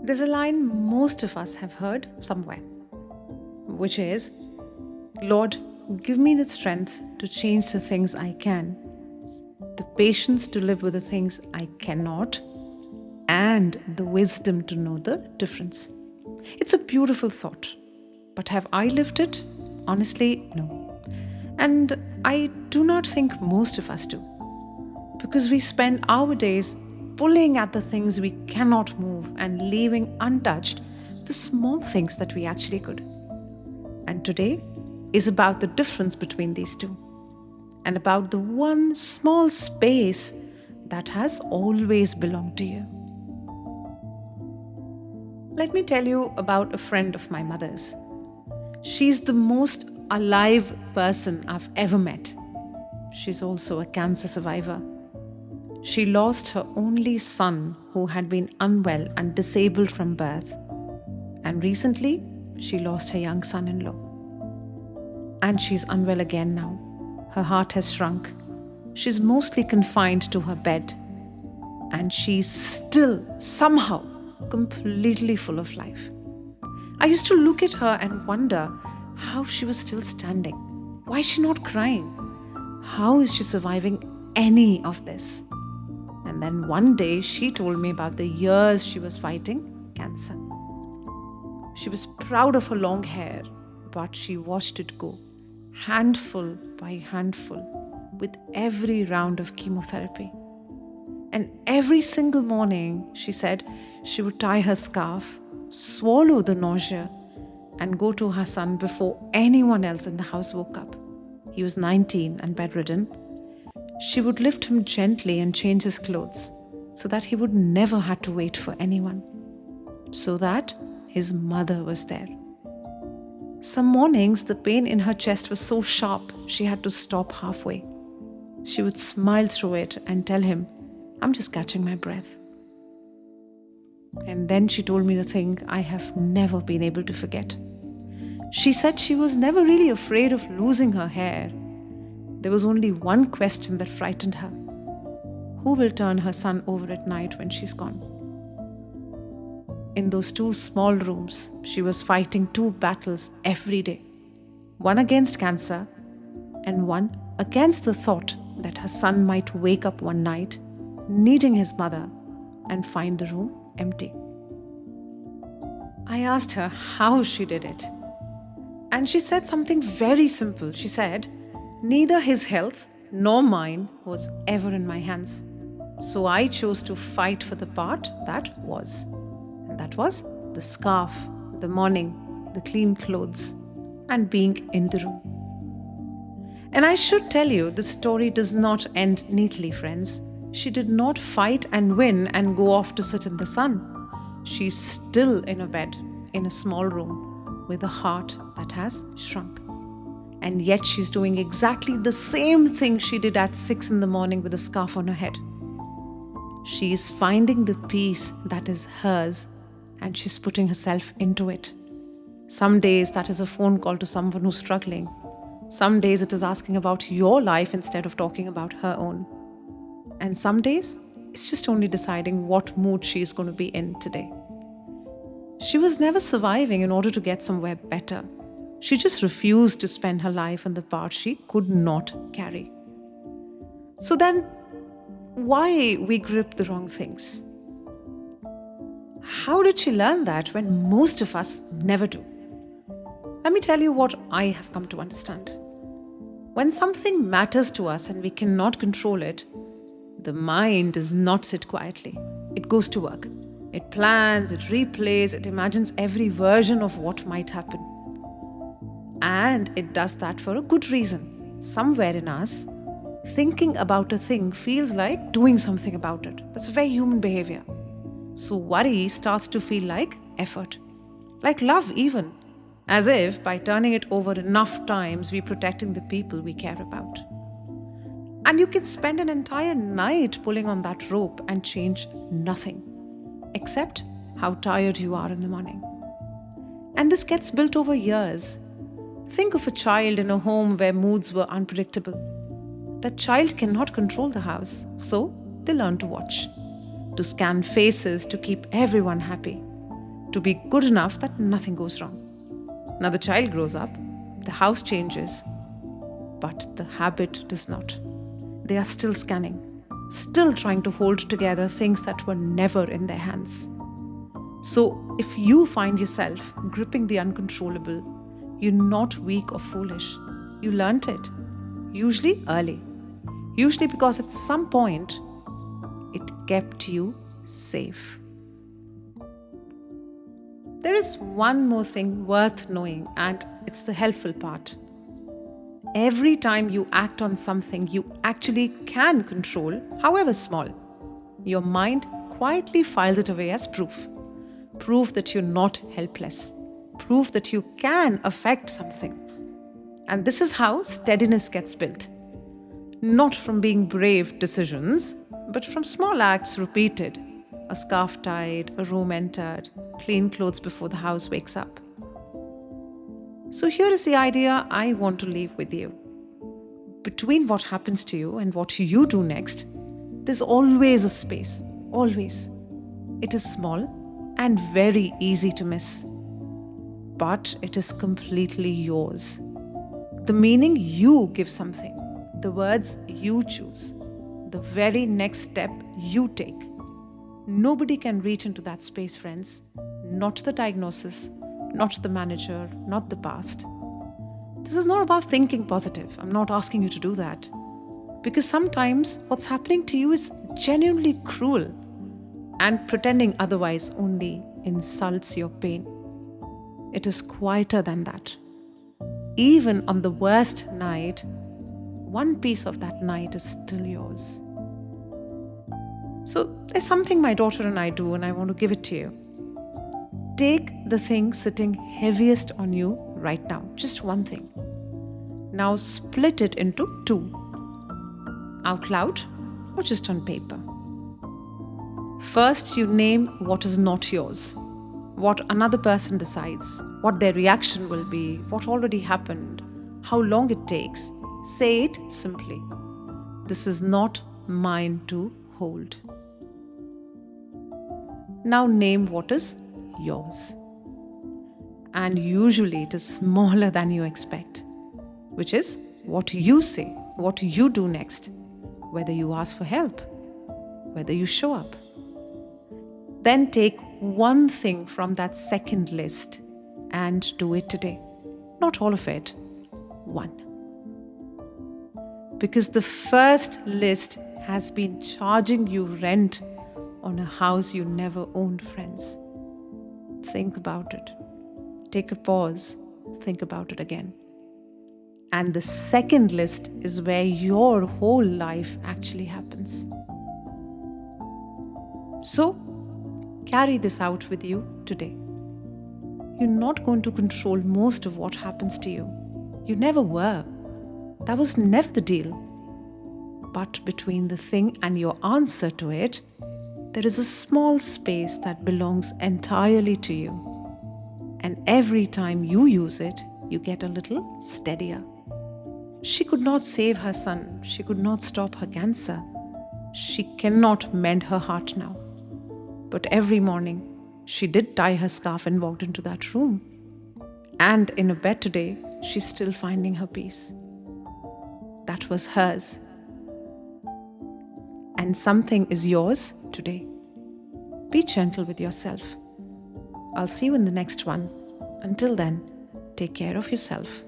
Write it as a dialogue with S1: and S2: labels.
S1: There's a line most of us have heard somewhere, which is, Lord, give me the strength to change the things I can, the patience to live with the things I cannot, and the wisdom to know the difference. It's a beautiful thought, but have I lived it? Honestly, no. And I do not think most of us do, because we spend our days pulling at the things we cannot move and leaving untouched the small things that we actually could. And today is about the difference between these two, and about the one small space that has always belonged to you. Let me tell you about a friend of my mother's. She's the most alive person I've ever met. She's also a cancer survivor. She lost her only son who had been unwell and disabled from birth. And recently, she lost her young son-in-law. And she's unwell again now. Her heart has shrunk. She's mostly confined to her bed. And she's still somehow completely full of life. I used to look at her and wonder how she was still standing. Why is she not crying? How is she surviving any of this? And then one day she told me about the years she was fighting cancer. She was proud of her long hair, but she watched it go, handful by handful, with every round of chemotherapy. And every single morning, she said, she would tie her scarf, swallow the nausea, and go to her son before anyone else in the house woke up. He was 19 and bedridden. She would lift him gently and change his clothes so that he would never have to wait for anyone, so that his mother was there. Some mornings, the pain in her chest was so sharp, she had to stop halfway. She would smile through it and tell him, I'm just catching my breath. And then she told me the thing I have never been able to forget. She said she was never really afraid of losing her hair. There was only one question that frightened her. Who will turn her son over at night when she's gone? In those two small rooms, she was fighting two battles every day. One against cancer, and one against the thought that her son might wake up one night, needing his mother, and find the room empty. I asked her how she did it. And she said something very simple. She said, neither his health nor mine was ever in my hands. So I chose to fight for the part that was. And that was the scarf, the morning, the clean clothes, and being in the room. And I should tell you, the story does not end neatly, friends. She did not fight and win and go off to sit in the sun. She's still in a bed, in a small room, with a heart that has shrunk. And yet she's doing exactly the same thing she did at 6 a.m. with a scarf on her head. She is finding the peace that is hers, and she's putting herself into it. Some days that is a phone call to someone who's struggling. Some days it is asking about your life instead of talking about her own. And some days it's just only deciding what mood she is going to be in today. She was never surviving in order to get somewhere better. She just refused to spend her life on the part she could not carry. So then, why we grip the wrong things? How did she learn that when most of us never do? Let me tell you what I have come to understand. When something matters to us and we cannot control it, the mind does not sit quietly. It goes to work. It plans, it replays, it imagines every version of what might happen. And it does that for a good reason. Somewhere in us, thinking about a thing feels like doing something about it. That's a very human behavior. So worry starts to feel like effort, like love even, as if by turning it over enough times, we're protecting the people we care about. And you can spend an entire night pulling on that rope and change nothing, except how tired you are in the morning. And this gets built over years. Think of a child in a home where moods were unpredictable. That child cannot control the house, so they learn to watch, to scan faces to keep everyone happy. to be good enough that nothing goes wrong. Now the child grows up, the house changes, but the habit does not. They are still scanning, still trying to hold together things that were never in their hands. So if you find yourself gripping the uncontrollable, you're not weak or foolish. You learnt it, usually early. Usually because at some point, it kept you safe. There is one more thing worth knowing, and it's the helpful part. Every time you act on something you actually can control, however small, your mind quietly files it away as proof. Proof that you're not helpless. Proof that you can affect something. And this is how steadiness gets built. Not from being brave decisions, but from small acts repeated. A scarf tied, a room entered, clean clothes before the house wakes up. So here is the idea I want to leave with you. Between what happens to you and what you do next, there's always a space. Always. It is small and very easy to miss. But it is completely yours. The meaning you give something, the words you choose, the very next step you take. Nobody can reach into that space, friends. Not the diagnosis, not the manager, not the past. This is not about thinking positive. I'm not asking you to do that. Because sometimes what's happening to you is genuinely cruel, and pretending otherwise only insults your pain. It is quieter than that. Even on the worst night, one piece of that night is still yours. So there's something my daughter and I do, and I want to give it to you. Take the thing sitting heaviest on you right now, just one thing. Now split it into two, out loud or just on paper. First, you name what is not yours, what another person decides, what their reaction will be, what already happened, how long it takes. Say it simply. This is not mine to hold. Now name what is yours. And usually it is smaller than you expect, which is what you say, what you do next, whether you ask for help, whether you show up. Then take one thing from that second list and do it today. Not all of it, one. Because the first list has been charging you rent on a house you never owned, friends. Think about it. Take a pause. Think about it again. And the second list is where your whole life actually happens. So, carry this out with you today. You're not going to control most of what happens to you. You never were. That was never the deal. But between the thing and your answer to it, there is a small space that belongs entirely to you. And every time you use it, you get a little steadier. She could not save her son. She could not stop her cancer. She cannot mend her heart now. But every morning, she did tie her scarf and walked into that room. And in a bed today, she's still finding her peace. That was hers. And something is yours today. Be gentle with yourself. I'll see you in the next one. Until then, take care of yourself.